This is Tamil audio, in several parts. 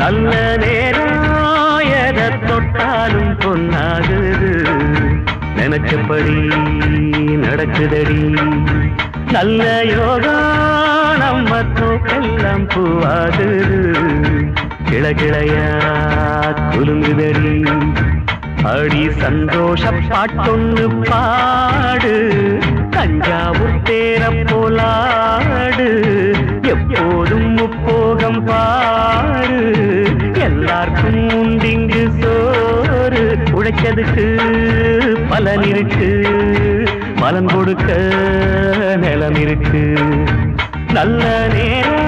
நல்ல நேரம் எதை தொட்டாலும் பொன்னாகுது நினைச்சபடி நடக்குதடி நல்ல யோகா நம்ம தோக்கெல்லாம் பூவாகுது கிளகிளையா குலுங்குதடி அடி சந்தோஷ பாட்டொன்னு பாடு தஞ்சாவூர் தேர போலாடு எப்போதும் முப்போகம் பாடு எல்லாருக்கும் உண்டிங்கு சோறு உழைச்சதுக்கு பலன் இருக்கு பலன் கொடுக்க நிலம் இருக்கு நல்ல நேரம்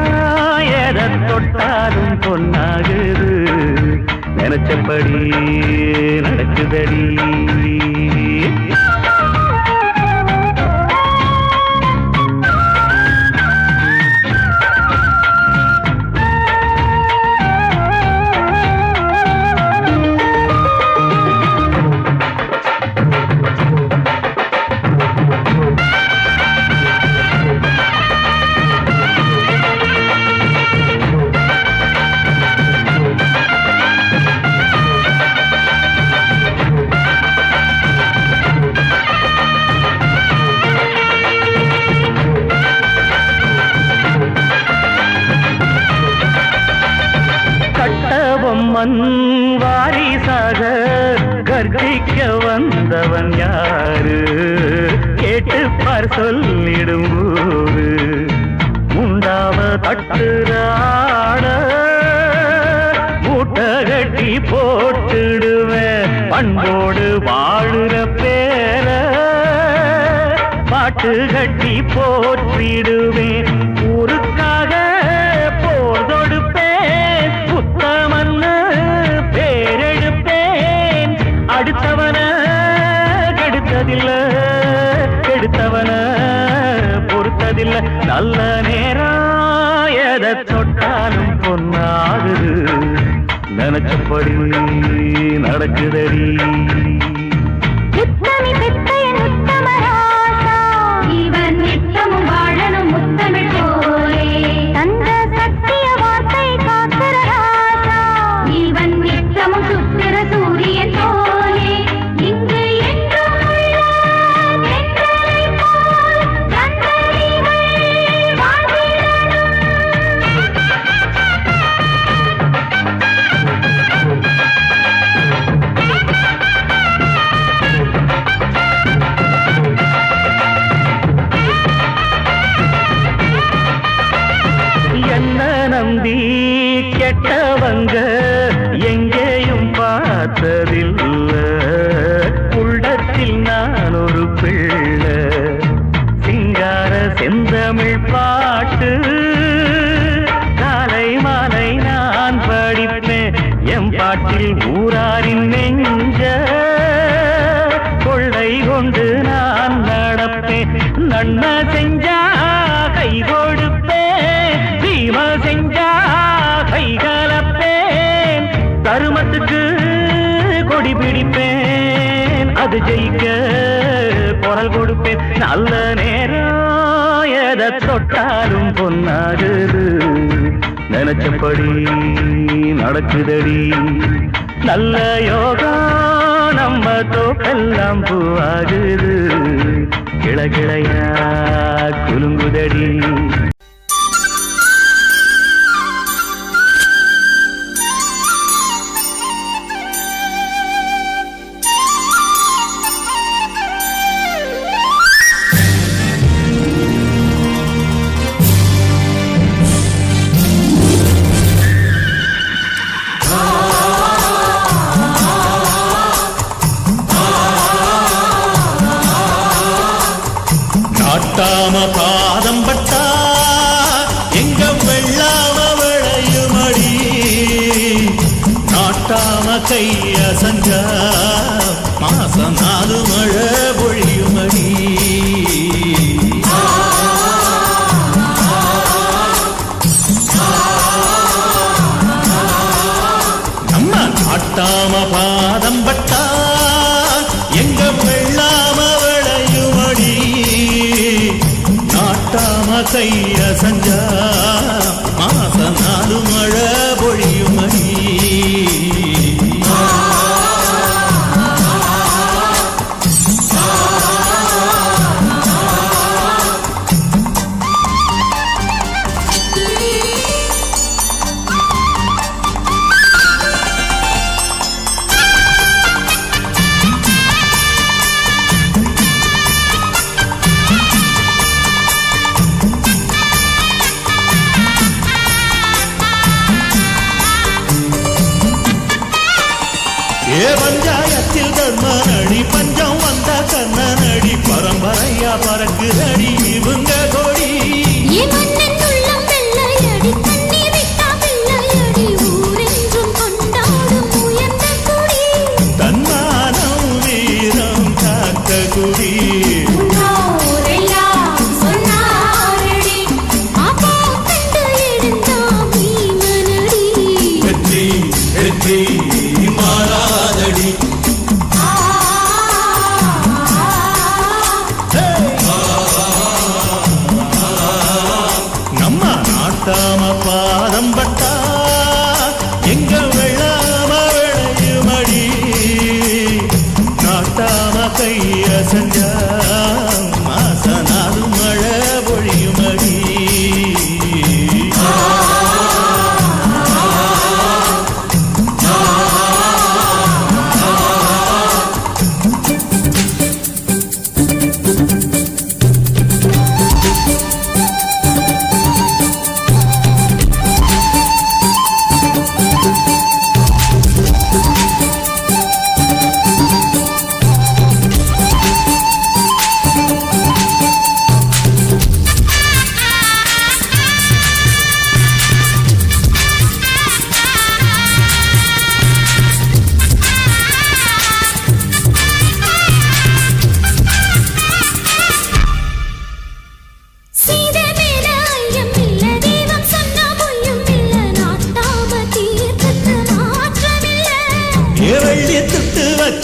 எதை தொட்டாலும் பொன்னாகுது நினைச்சபடி நடக்குதடி மண் வாரிசாக கர்ஜிக்க வந்தவன் யாரு கேட்டு பார் சொல்லிடும் ஊரு உண்டாவ தட்டுறாட மூட்டை கட்டி போட்டுடுவேன் பண்போடு வாழுற பேர பாட்டு கட்டி போற்றிடுவேன் ஊருக்காக போர் தொடுப்பேன் புத்தமன்னு பேரெடுப்பேன் அடுத்தவன கெடுத்ததில்ல கெடுத்தவன பொறுத்ததில்ல நல்ல நேரம் எதை தொட்டாலும் பொன்னாகுது நினைச்சபடி நடக்குதடி நம்பி கெட்டவங்க எங்கேயும் பார்த்ததில்ல உள்ளத்தில் நான் ஒரு பிள்ளை சிங்கார செந்தமிழ் பாட்டு காலை மாலை நான் படிப்பேன் எம் பாட்டில் ஊராரின் நெஞ்ச கொள்ளை கொண்டு நான் நடப்பேன் நன்மை செஞ்சா கை கொடுப்பேன் தீமை செஞ்சா கை கலப்பேன் தருமத்துக்கு கொடி பிடிப்பேன் அது ஜெயிக்க குரல் கொடுப்பேன் நல்ல நேரம் எதை தொட்டாலும் பொன்னாகுது நினைச்சபடி நடக்குதடி நல்ல யோகா நம்ம தோக்கெல்லாம் பூவாகுது கிளகிளையா குலுங்குதடி நாட்டாம பாதம் பட்டா எங்க வெள்ளாம விளையுமடி நாட்டாம கைய சஞ்சா மாசம் 4 மழை பொழியுமடி நம்ம நாட்டாம பாதம் பட்டா எங்க வெள்ளாம விளையுமடி நாட்டாம கைய சஞ்சா மாசம் 4 மழை பொழியுமடி ஏ பஞ்சாயத்தில் தர்மனடி பஞ்சம் வந்த கண்ணனடி பரம்பரையா பறக்குதடி இவங்க கொடி தன்மானம் வீரம் காத்த குடி மாறாதடி நம்ம நாட்டாம பாதம் பட்டா எங்க வெள்ளாம விளையுமடி நாட்டாம கைய செஞ்சா மாசனாது மழை பொழியுமடி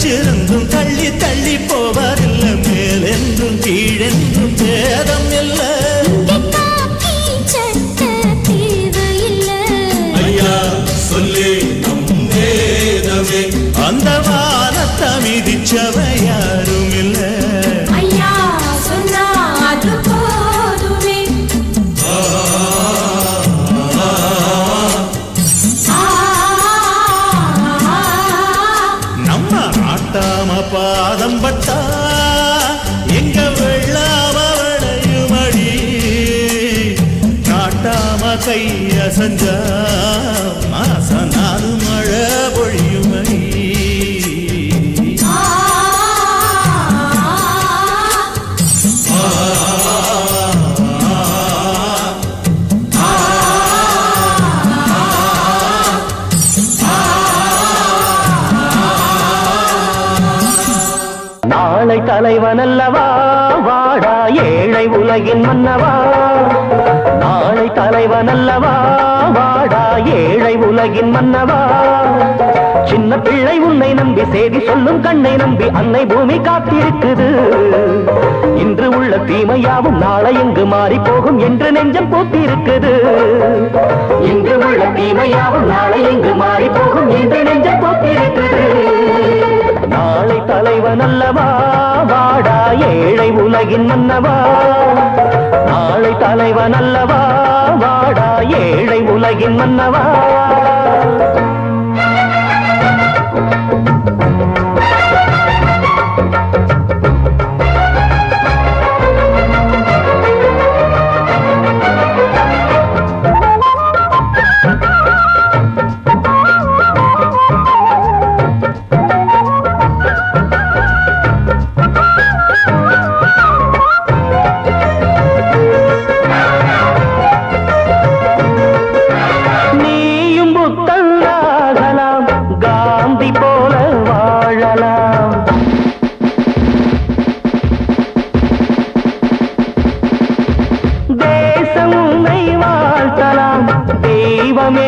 வச்சிருந்தும் தள்ளி தள்ளி போவாரில்ல மேலென்றும் கீழென்றும் பேதம் இல்ல ஐயா சொல்லி வேதமே அந்த வானத்தை மிதிச்சவ யாரும் இல்ல பாதம் பட்டா எங்க வெள்ளாம விளையுமடி நாட்டாம கைய செஞ்சா மாசனாது மழை பொழியுமடி நாளை தலைவன் அல்லவா வாடா ஏழை உலகின் மன்னவா நாளை தலைவன் அல்லவா வாடா ஏழை உலகின் மன்னவா சின்ன பிள்ளை உன்னை நம்பி செய்தி சொல்லும் கண்ணை நம்பி அன்னை பூமி காத்திருக்குது இன்று உள்ள தீமையாவும் நாளை எங்கு மாறி போகும் என்று நெஞ்சம் போத்திருக்குது இன்று உள்ள தீமையாவும் நாளை எங்கு மாறி போகும் என்று நெஞ்சம் போத்திருக்குது நாளை தலைவன் அல்லவா வாடா ஏழை உலகின் மன்னவா நாளை தலைவன் அல்லவா வாடா ஏழை உலகின் மன்னவா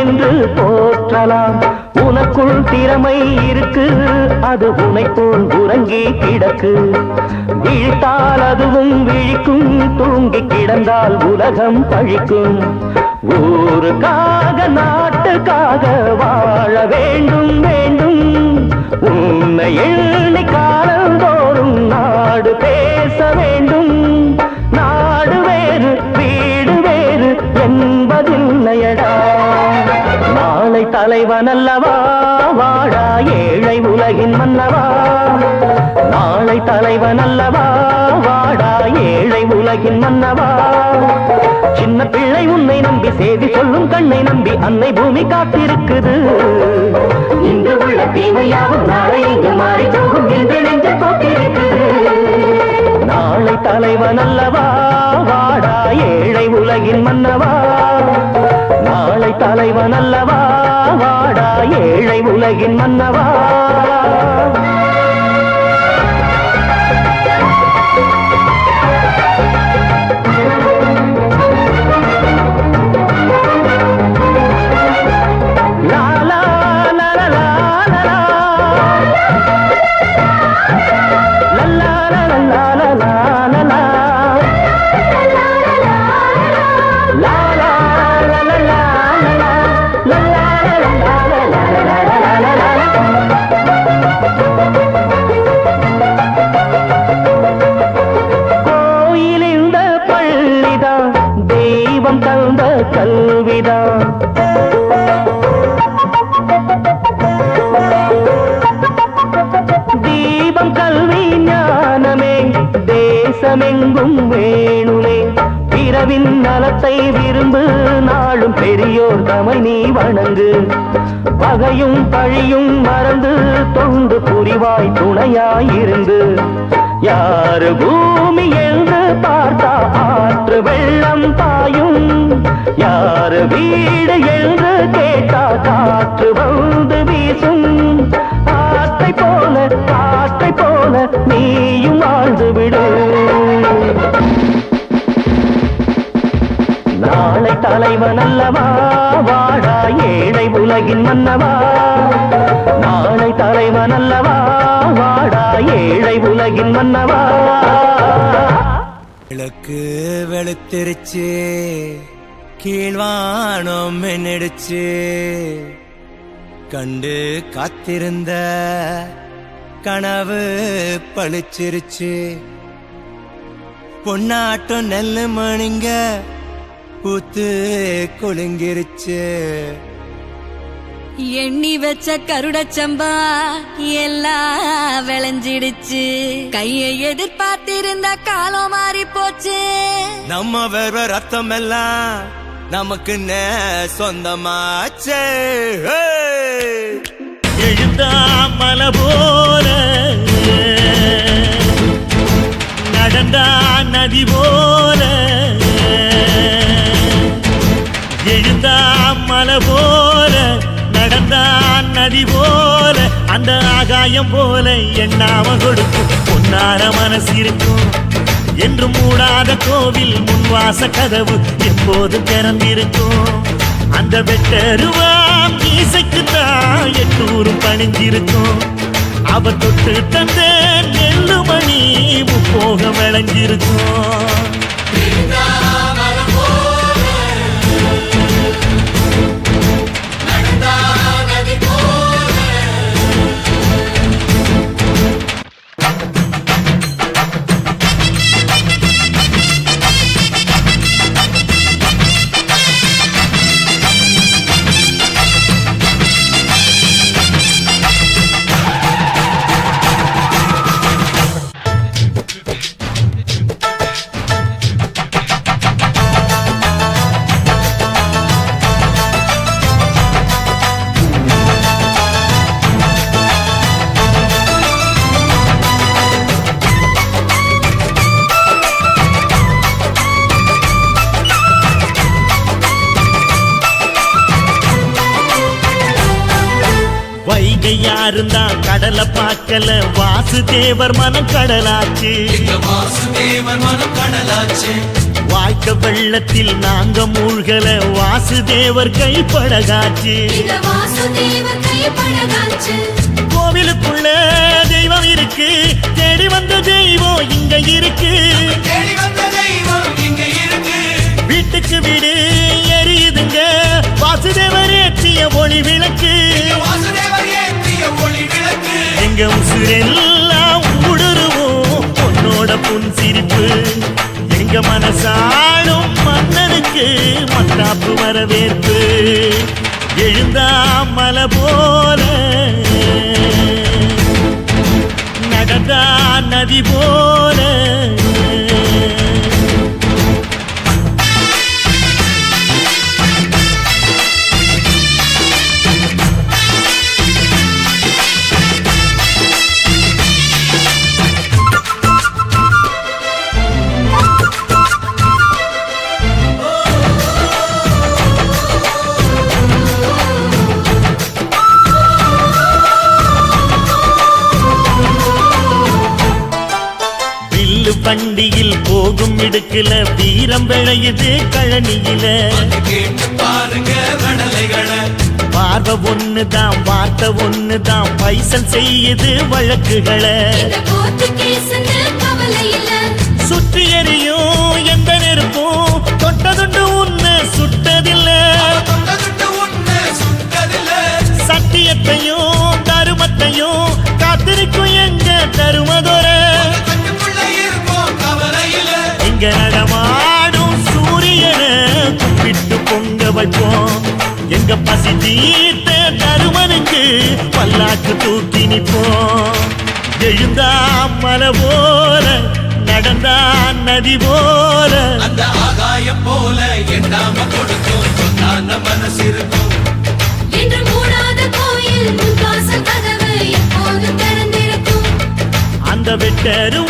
என்று போற்றலாம் உனக்குள் திறமை இருக்கு அது உனை போல் உறங்கி கிடக்கு விழித்தால் அதுவும் விழிக்கும் தூங்கி கிடந்தால் உலகம் பழிக்கும் ஊருக்காக நாட்டுக்காக வாழ வேண்டும் வேண்டும் உன்னை எண்ணி காலந்தோறும் நாடு பேச வேண்டும் நாடு வேறு வீடு வேறு என்பதில்லையடா நாளை தலைவன் அல்லவா வாடா ஏழை உலகின் மன்னவா நாளை தலைவன் அல்லவா வாடா ஏழை உலகின் மன்னவா சின்ன பிள்ளை உன்னை நம்பி செய்தி சொல்லும் கண்ணை நம்பி அன்னை பூமி காத்திருக்குது இன்று உள்ள தீமையாவும் நாளை இங்கு மாறி போகும் என்று நெஞ்ச போட்டிருக்குது. நாளை தலைவன் அல்லவா வாடா ஏழை உலகின் மன்னவா. நாளை தலைவன் அல்லவா வாடா ஏழை உலகின் மன்னவா. கல்விதான் தீபம் கல்வி ஞானமே தேசமெங்கும் வேணுமே. பிறவின் நலத்தை விரும்பு நாளும் பெரியோர் தமை நீ வணங்கு. பகையும் பழியும் மறந்து தொண்டு புரிவாய் துணையாயிருந்து. யாரு பூமி என்று பார்த்தா ஆற்று வெள்ளம் பாயும். யாரு வீடு என்று கேட்டா காற்று வந்து வீசும். காற்றை போல நீயும் வாழ்ந்து விடு. நாளை தலைவன் அல்லவா வாடா ஏழை உலகின் மன்னவா. நாளை தலைவன் அல்லவா வாடா ஏழை உலகின் மன்னவா. விளக்கு வெளுத்திருச்சு கீழ்வானம் மென்னடிச்சு. கண்டு காத்திருந்த கனவு பழிச்சிருச்சு. பொன்னாட்டம் நெல்லு மணிங்க பூத்து குலுங்கிருச்சு. எண்ணி வச்ச கருடச்சம்பா எல்லாம் விளைஞ்சிடுச்சு. கையை எதிர்பார்த்திருந்த காலம் மாறி போச்சு. நம்ம வேற ரத்தம் எல்லாம் நமக்கு சொந்தமாச்சே. எழுந்தா மலை போல நடந்தா நதி போல. எழுந்தா மலை போல நடந்தா நதி போல. அந்த ஆகாயம் போல எண்ணாம கொடுக்கும் பொன்னார மனசு இருக்கும். என்று மூடாத கோவில் முன்வாச கதவு எப்போது திறந்திருக்கும். அந்த வெட்டருவாம் மீசைக்குத்தான் எட்டூரும் பணிஞ்சிருக்கும். அவ தொட்டு தந்த நெல்லு மணி முப்போக விளைஞ்சிருக்கும். யாருந்தான் கடலை பார்க்கல. வாசுதேவர் மனம் கடலாச்சு. வாய்க்க வெள்ளத்தில் நாங்க மூழ்கல. வாசுதேவர் கைப்படகாச்சு. கோவிலுக்குள்ள தெய்வம் இருக்கு. தேடி வந்த தெய்வம் இங்க இருக்கு. வீட்டுக்கு வீடு எரியுதுங்க வாசுதேவர் ஏற்றிய ஒளி விளக்கு. எங்க உசுரெல்லாம் ஊடுருவோம் பொன்னோட புன் சிரிப்பு. எங்க மனசாடும் மன்னனுக்கு மத்தாப்பு வரவேற்பு. எழுந்தா மலை போல நடந்தா நதி போல. வண்டியில் போகும் இடுக்குல வீரம் விளையுது கழனியில கேட்டு பாருங்க வடலைகளை பார்வை ஒண்ணுதான் வார்த்தை ஒண்ணுதான் பைசல் செய்யுது வழக்குகளை சுற்றி எறியும் எந்த நெருப்பும் தொட்டதுண்டு உன்னை சுட்டதில்லை சத்தியத்தையும் தருமத்தையும் காத்திருக்கும் எங்க தருமதொர இங்க நடமாடும் சூரியனை கும்பிட்டு பொங்க வைப்போம் எங்க பசி தீர்த்த தருமனுக்கு பல்லாக்கு தூக்கி நிற்போம் எழுந்தா மலை போல நடந்தா நதி போல அந்த ஆகாயம் போல எண்ணாம கொடுக்கும் சொன்னான மனசு இருக்கும் என்று மூடாத கோயில் முன்வாசல் கதவு எப்போதும் திறந்திருக்கும் அந்த வெட்டரு